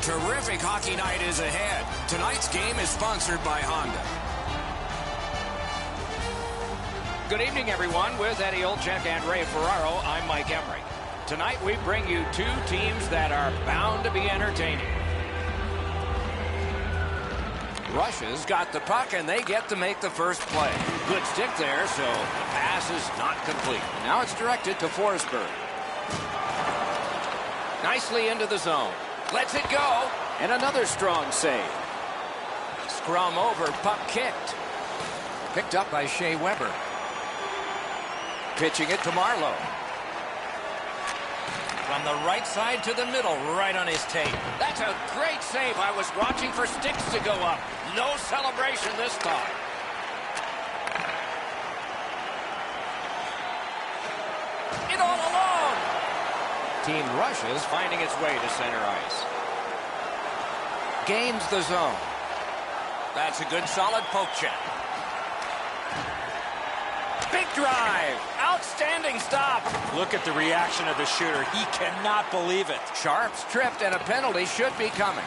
Terrific hockey night is ahead. Tonight's game is sponsored by Honda. Good evening, everyone. With Eddie Olczyk and Ray Ferraro, I'm Mike Emery. Tonight, we bring you two teams that are bound to be entertaining. Russia's got the puck, and they get to make the first play. Good stick there, so the pass is not complete. Now it's directed to Forsberg. Nicely into the zone. Lets it go, and another strong save. Scrum over, puck kicked. Picked up by Shea Weber. Pitching it to Marlowe. From the right side to the middle, right on his tape. That's a great save. I was watching for sticks to go up. No celebration this time. It all alone. Team Russia's finding its way to center ice. Gains the zone. That's a good solid poke check. Big drive. Outstanding stop. Look at the reaction of the shooter. He cannot believe it. Sharp's tripped, and a penalty should be coming.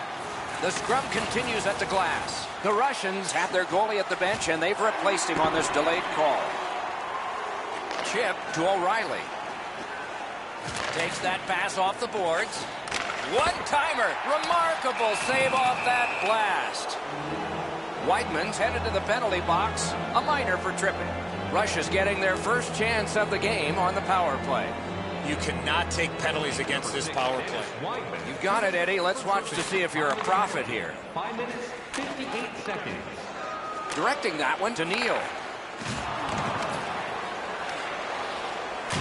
The scrum continues at the glass. The Russians have their goalie at the bench, and they've replaced him on this delayed call. Chip to O'Reilly. Takes that pass off the boards. One-timer. Remarkable save off that blast. Weidman's headed to the penalty box. A minor for tripping. Russia's getting their first chance of the game on the power play. You cannot take penalties against this power play. You got it, Eddie. Let's watch to see if you're a prophet here. 5 minutes, 58 seconds. Directing that one to Neal.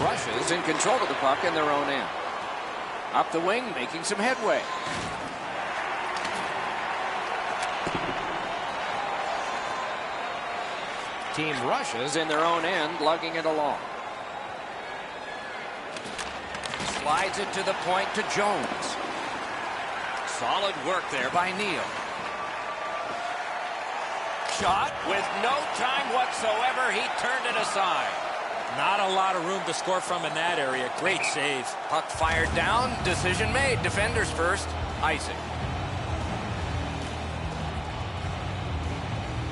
Russia's in control of the puck in their own end. Up the wing, making some headway. Team Russia's in their own end, lugging it along. Slides it to the point to Jones. Solid work there by Neal. Shot with no time whatsoever. He turned it aside. Not a lot of room to score from in that area. Great save. Puck fired down. Decision made. Defenders first. Icing.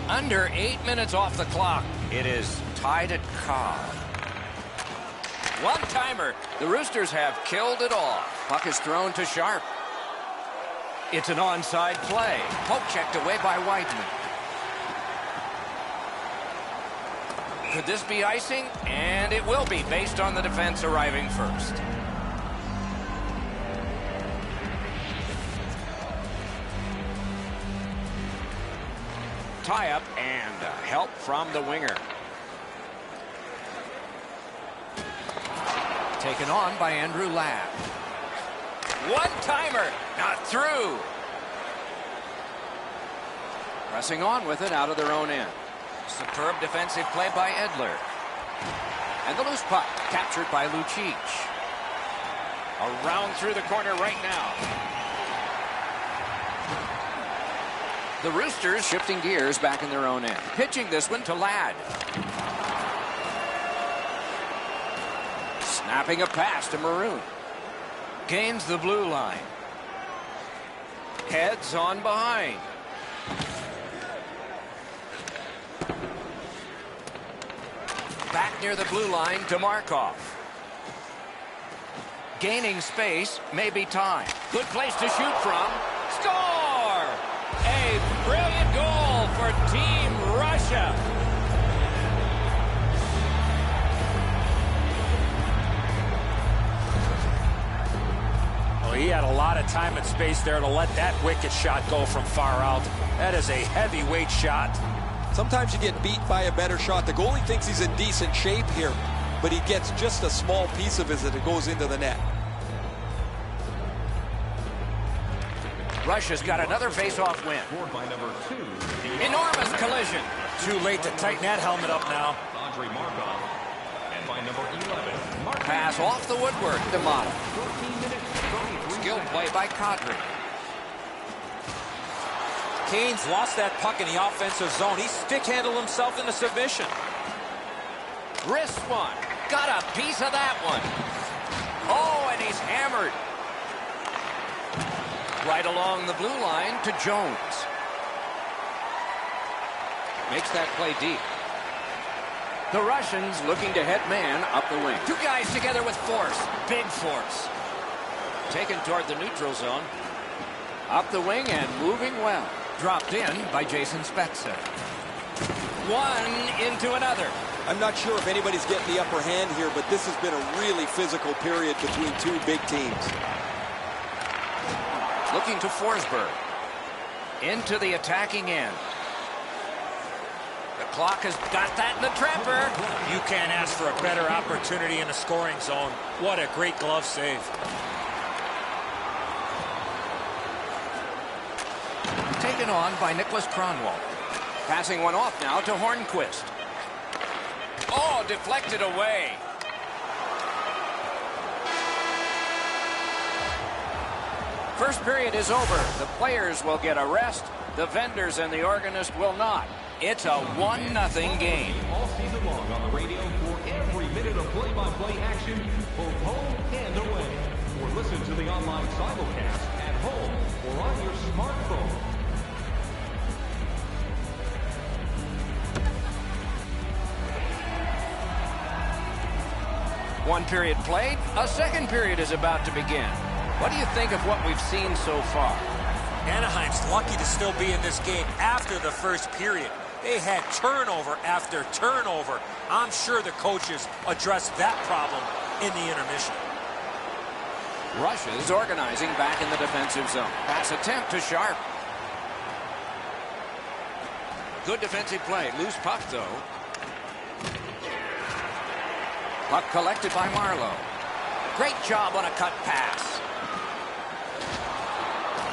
Under 8 minutes off the clock. It is tied at Cobb. One-timer. The Roosters have killed it off. Puck is thrown to Sharp. It's an onside play. Poke checked away by Weidman. Could this be icing? And it will be, based on the defense arriving first. Tie-up and help from the winger. Taken on by Andrew Ladd. One-timer, not through. Pressing on with it out of their own end. Superb defensive play by Edler. And the loose puck captured by Lucic. Around through the corner right now. The Roosters shifting gears back in their own end. Pitching this one to Ladd. Snapping a pass to Maroon. Gains the blue line. Heads on behind. Back near the blue line to Markov. Gaining space, maybe time. Good place to shoot from. Score! A brilliant goal for Team Russia. Well, he had a lot of time and space there to let that wicked shot go from far out. That is a heavyweight shot. Sometimes you get beat by a better shot. The goalie thinks he's in decent shape here, but he gets just a small piece of it as it goes into the net. Russia's got another face-off win. Enormous collision. Too late to tighten that helmet up now. Pass off the woodwork to Mata. Skilled play by Kadri. Kane's lost that puck in the offensive zone. He stick-handled himself into submission. Wrist one. Got a piece of that one. Oh, and he's hammered. Right along the blue line to Jones. Makes that play deep. The Russians looking to head man up the wing. Two guys together with force. Big force. Taken toward the neutral zone. Up the wing and moving well. Dropped in by Jason Spezza. One into another. I'm not sure if anybody's getting the upper hand here, but this has been a really physical period between two big teams. Looking to Forsberg. Into the attacking end. The clock has got that in the trapper. You can't ask for a better opportunity in the scoring zone. What a great glove save. Taken on by Nicholas Kronwall. Passing one off now to Hornquist. Oh, deflected away. First period is over. The players will get a rest. The vendors and the organist will not. It's a 1-0 game. All season long on the radio for every minute of play-by-play action, both home and away. Or listen to the online simulcast at home or on your smartphone. One period played. A second period is about to begin. What do you think of what we've seen so far? Anaheim's lucky to still be in this game after the first period. They had turnover after turnover. I'm sure the coaches addressed that problem in the intermission. Russia's organizing back in the defensive zone. Pass attempt to Sharp. Good defensive play. Loose puck, though. Puck collected by Marlowe. Great job on a cut pass.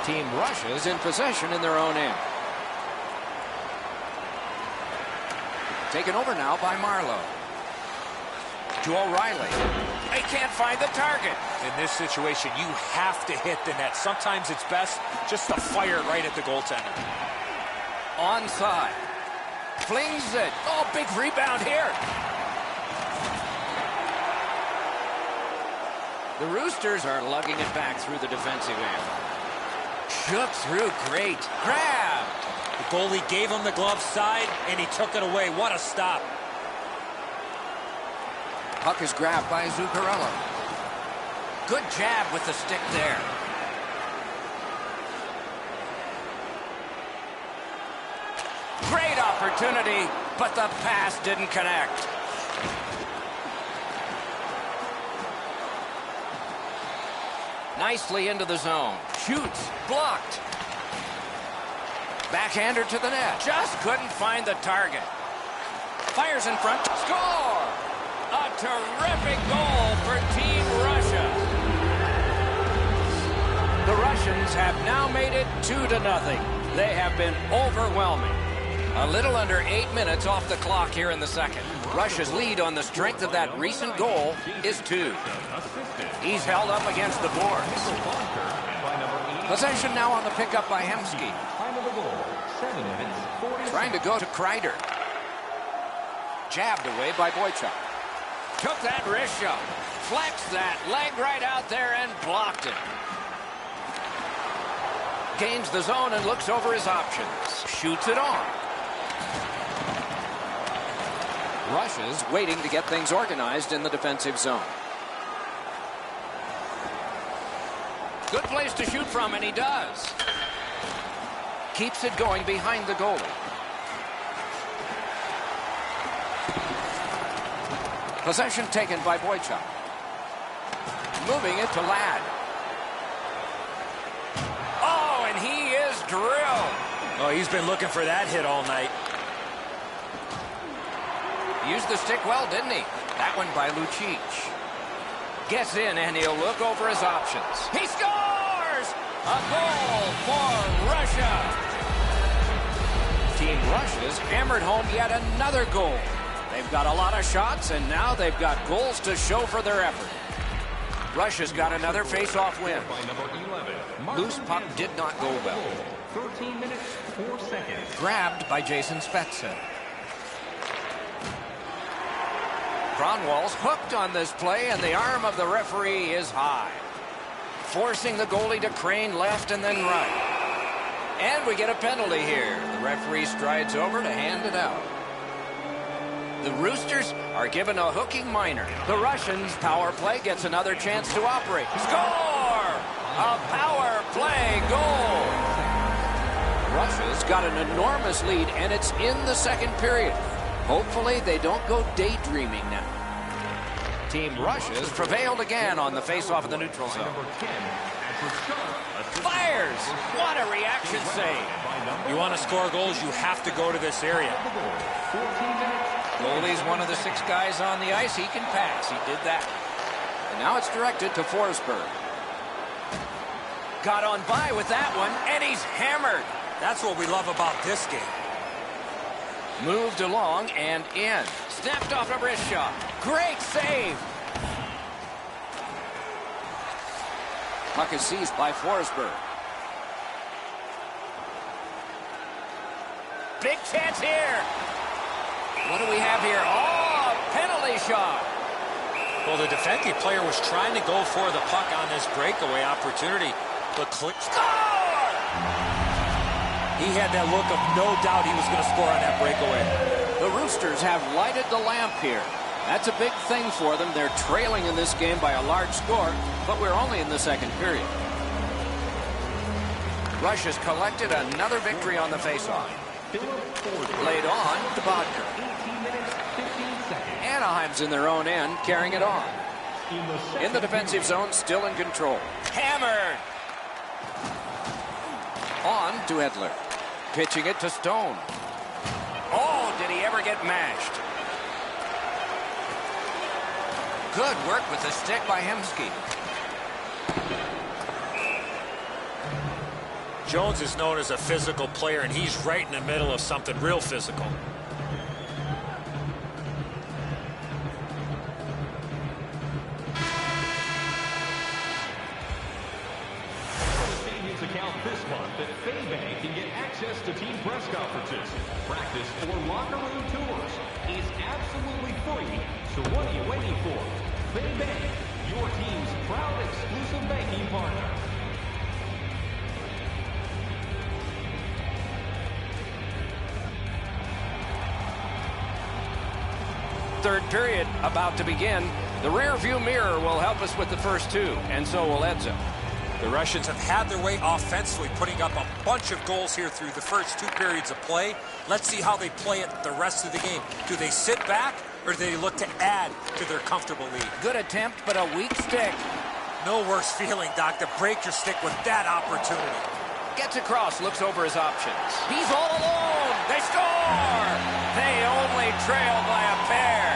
Team Russia's in possession in their own end. Taken over now by Marlowe. To O'Reilly. They can't find the target. In this situation, you have to hit the net. Sometimes it's best just to fire right at the goaltender. Onside. Flings it. Oh, big rebound here. The Roosters are lugging it back through the defensive end. Shook through great. Grabbed. The goalie gave him the glove side, and he took it away. What a stop. Puck is grabbed by Zuccarello. Good jab with the stick there. Great opportunity, but the pass didn't connect. Nicely into the zone. Shoots. Blocked. Backhander to the net. Just couldn't find the target. Fires in front. Score! A terrific goal for Team Russia. The Russians have now made it 2-0. They have been overwhelming. A little under 8 minutes off the clock here in the second. Russia's lead on the strength of that recent goal is 2. He's held up against the boards. Possession now on the pickup by Hemsky. Trying to go to Kreider. Jabbed away by Boychuk. Took that wrist shot. Flexed that leg right out there and blocked it. Gains the zone and looks over his options. Shoots it on. Russia's waiting to get things organized in the defensive zone. Good place to shoot from, and he does. Keeps it going behind the goalie. Possession taken by Boychuk. Moving it to Ladd. Oh, and he is drilled. Oh, he's been looking for that hit all night. Used the stick well, didn't he? That one by Lucic. Gets in, and he'll look over his options. He scores! A goal for Russia. Team Russia's hammered home yet another goal. They've got a lot of shots, and now they've got goals to show for their effort. Russia's got another face-off win. Loose puck did not go well. 13 minutes, 4 seconds. Grabbed by Jason Spezza. Kronwall's hooked on this play, and the arm of the referee is high. forcing the goalie to crane left and then right. And we get a penalty here. The referee strides over to hand it out. The Roosters are given a hooking minor. The Russians' power play gets another chance to operate. Score! A power play goal! Russia's got an enormous lead, and it's in the second period. Hopefully they don't go daydreaming now. Team Russia's prevailed again on the face-off of the neutral zone. Fires! What a reaction save! You want to score goals, you have to go to this area. Goalie's one of the 6 guys on the ice. He can pass. He did that. And now it's directed to Forsberg. Got on by with that one, and he's hammered. That's what we love about this game. Moved along and in. Snapped off a wrist shot. Great save. Puck is seized by Forsberg. Big chance here. What do we have here? Oh, penalty shot. Well, the defending player was trying to go for the puck on this breakaway opportunity, but Score! He had that look of no doubt he was going to score on that breakaway. The Roosters have lighted the lamp here. That's a big thing for them. They're trailing in this game by a large score, but we're only in the second period. Russia's collected another victory on the faceoff. Laid on to Bodker. Anaheim's in their own end, carrying it on. In the defensive zone, still in control. Hammered! On to Edler. Pitching it to Stone. Oh, did he ever get mashed? Good work with the stick by Hemsky. Jones is known as a physical player, and he's right in the middle of something real physical. Account this month that Faybank can get access to team press conferences, practice, or locker room tours is absolutely free. So what are you waiting for? Faybank, your team's proud exclusive banking partner. Third period about to begin. The rear view mirror will help us with the first 2, and so will Edzo. The Russians have had their way offensively, putting up a bunch of goals here through the first 2 periods of play. Let's see how they play it the rest of the game. Do they sit back, or do they look to add to their comfortable lead? Good attempt, but a weak stick. No worse feeling, Doc, to break your stick with that opportunity. Gets across, looks over his options. He's all alone. They score! They only trail by a pair.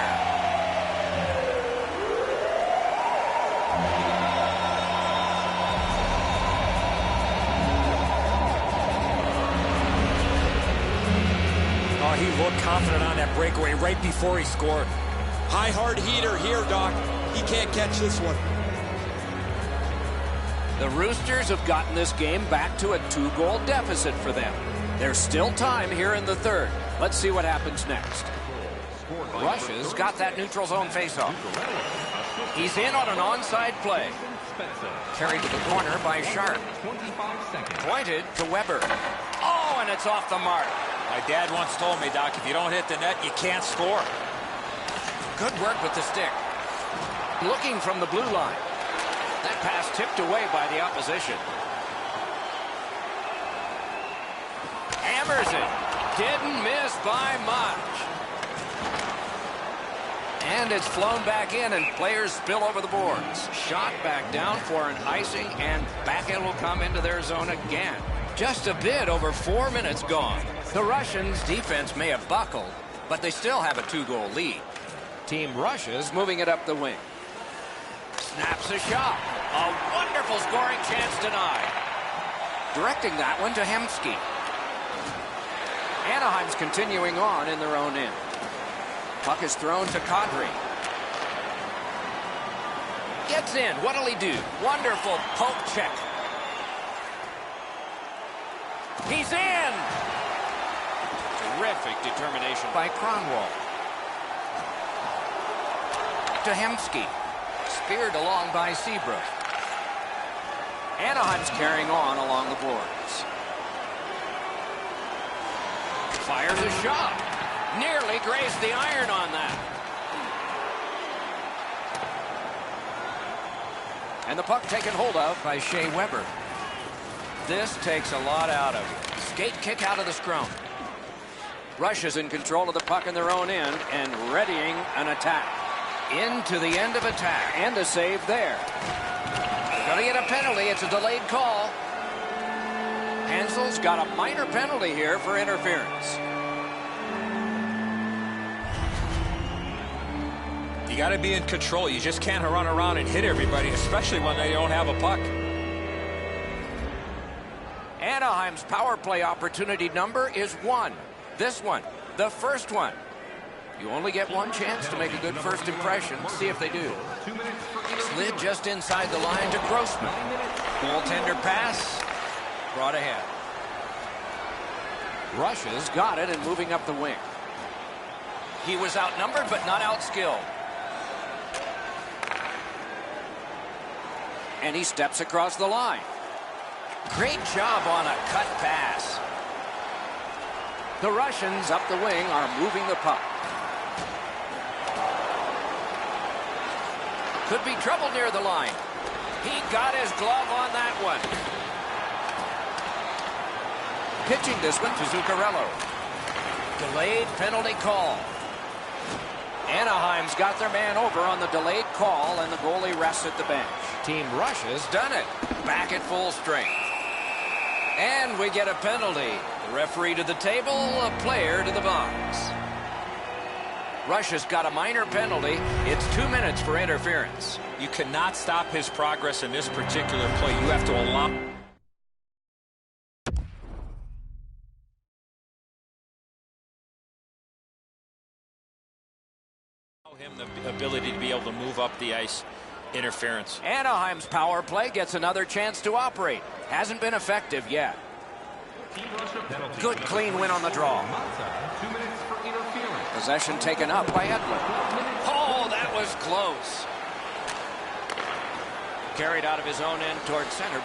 Oh, he looked confident on that breakaway right before he scored. High hard heater here, Doc. He can't catch this one. The Roosters have gotten this game back to a 2-goal deficit for them. There's still time here in the third. Let's see what happens next. Russia's got that neutral zone faceoff. He's in on an onside play. Carried to the corner by Sharp. Pointed to Weber. Oh, and it's off the mark. My dad once told me, Doc, if you don't hit the net, you can't score. Good work with the stick. Looking from the blue line. That pass tipped away by the opposition. Hammers it. Didn't miss by much. And it's flown back in, and players spill over the boards. Shot back down for an icing, and back it will come into their zone again. Just a bit over 4 minutes gone. The Russians' defense may have buckled, but they still have a 2-goal lead. Team Russia's moving it up the wing. Snaps a shot. A wonderful scoring chance denied. Directing that one to Hemsky. Anaheim's continuing on in their own end. Puck is thrown to Kadri. Gets in. What'll he do? Wonderful poke check. He's in! Terrific determination by Kronwall. To Hemsky. Speared along by Seabrook. Anaheim's carrying on along the boards. Fires a shot. Nearly grazed the iron on that. And the puck taken hold of by Shea Weber. This takes a lot out of you. Skate kick out of the scrum. Russia's in control of the puck in their own end and readying an attack. Into the end of attack. And a save there. They're going to get a penalty. It's a delayed call. Hansel's got a minor penalty here for interference. You got to be in control. You just can't run around and hit everybody, especially when they don't have a puck. Anaheim's power play opportunity number is 1. This one, the first one. You only get one chance to make a good first impression. See if they do. Slid just inside the line to Grossman. Goaltender pass. Brought ahead. Russia's got it and moving up the wing. He was outnumbered but not outskilled. And he steps across the line. Great job on a cut pass. The Russians up the wing are moving the puck. Could be trouble near the line. He got his glove on that one. Pitching this one to Zuccarello. Delayed penalty call. Anaheim's got their man over on the delayed call, and the goalie rests at the bench. Team Russia's done it. Back at full strength. And we get a penalty. The referee to the table, a player to the box. Russia's got a minor penalty. It's 2 minutes for interference. You cannot stop his progress in this particular play. You have to allow him the ability to be able to move up the ice. Interference. Anaheim's power play gets another chance to operate. Hasn't been effective yet. Good clean win on the draw. Possession taken up by Edler. Oh, that was close. Carried out of his own end towards center.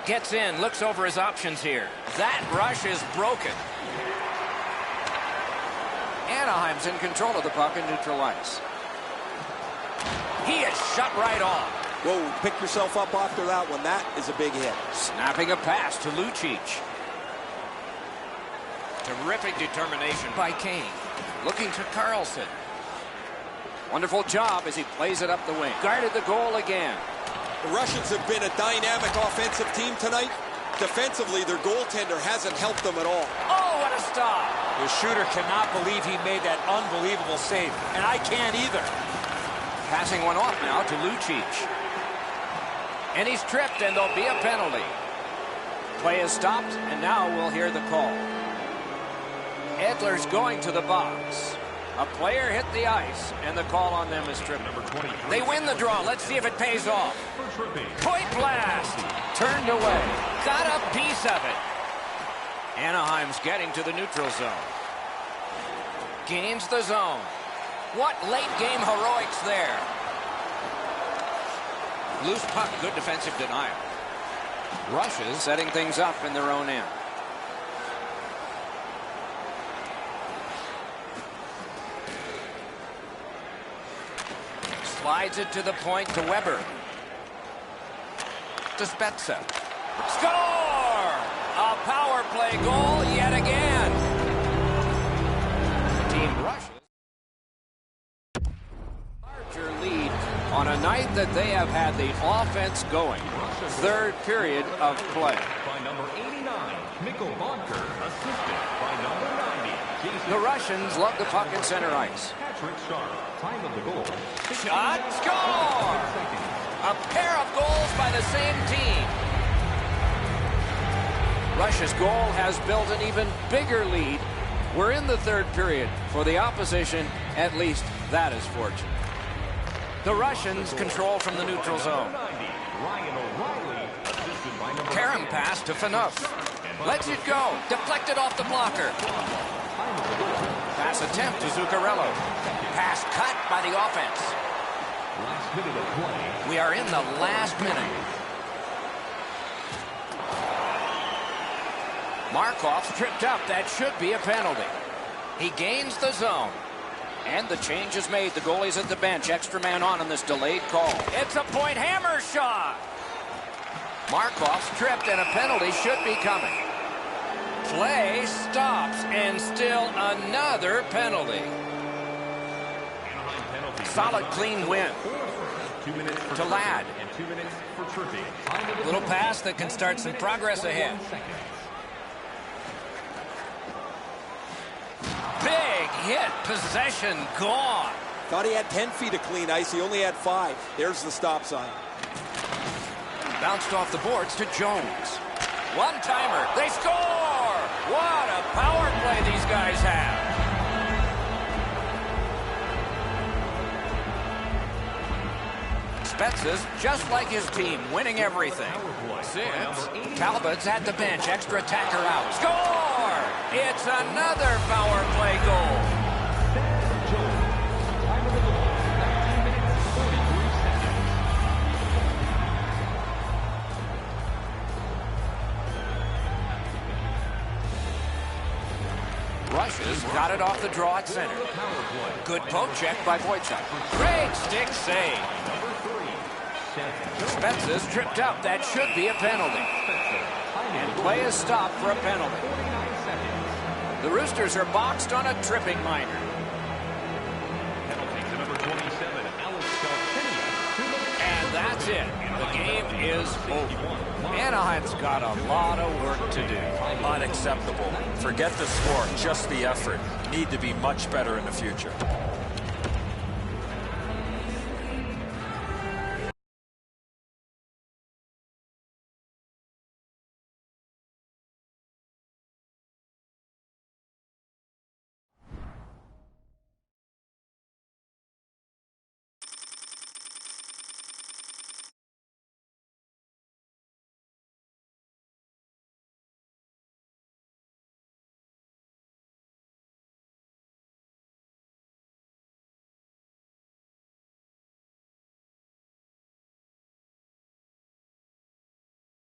Gets in, looks over his options here. That rush is broken. Anaheim's in control of the puck in neutral ice. He is shut right off. Whoa, pick yourself up after that one. That is a big hit. Snapping a pass to Lucic. Terrific determination by Kane. Looking to Carlson. Wonderful job as he plays it up the wing. Guarded the goal again. The Russians have been a dynamic offensive team tonight. Defensively, their goaltender hasn't helped them at all. Oh, what a stop. The shooter cannot believe he made that unbelievable save, and I can't either. Passing one off now to Lucic. And he's tripped, and there'll be a penalty. Play is stopped, and now we'll hear the call. Edler's going to the box. A player hit the ice, and the call on them is tripping. They win the draw. Let's see if it pays off. Point blast. Turned away. Got a piece of it. Anaheim's getting to the neutral zone. Gains the zone. What late game heroics there. Loose puck, good defensive denial. Russia's setting things up in their own end. Slides it to the point to Weber. To Spezza. Score! A power play goal yet again. Team Russia. Larger lead on a night that they have had the offense going. Third period of play. By number 89, Mikko Bonker, assisted by number 90. The Russians love the puck in center ice. Patrick Sharp, time of the goal. Shot, score! A pair of goals by the same team. Russia's goal has built an even bigger lead. We're in the third period. For the opposition, at least that is fortunate. The Russians control from the neutral zone. Karam pass to Phaneuf. Lets it go. Deflected off the blocker. Pass attempt to Zuccarello. Pass cut by the offense. We are in the last minute. Markov's tripped up. That should be a penalty. He gains the zone. And the change is made. The goalie's at the bench. Extra man on in this delayed call. It's a point hammer shot. Markov's tripped and a penalty should be coming. Play stops and still another penalty. Solid clean win. 2 minutes for to Ladd. And 2 minutes for tripping. Little pass that can start some progress ahead. Big hit. Possession gone. Thought he had 10 feet of clean ice. He only had 5. There's the stop sign. Bounced off the boards to Jones. One-timer. They score! What a power play these guys have. Spezza's just like his team, winning everything. Since Talbot's at the bench, extra attacker out. Score! It's another power play goal. Rushes got it off the draw at center. Good poke check by Boychuk. Great stick save. Spezza's tripped up. That should be a penalty. And play is stopped for a penalty. The Roosters are boxed on a tripping minor. And that's it. The game is over. Anaheim's got a lot of work to do. Unacceptable. Forget the score, just the effort. Need to be much better in the future.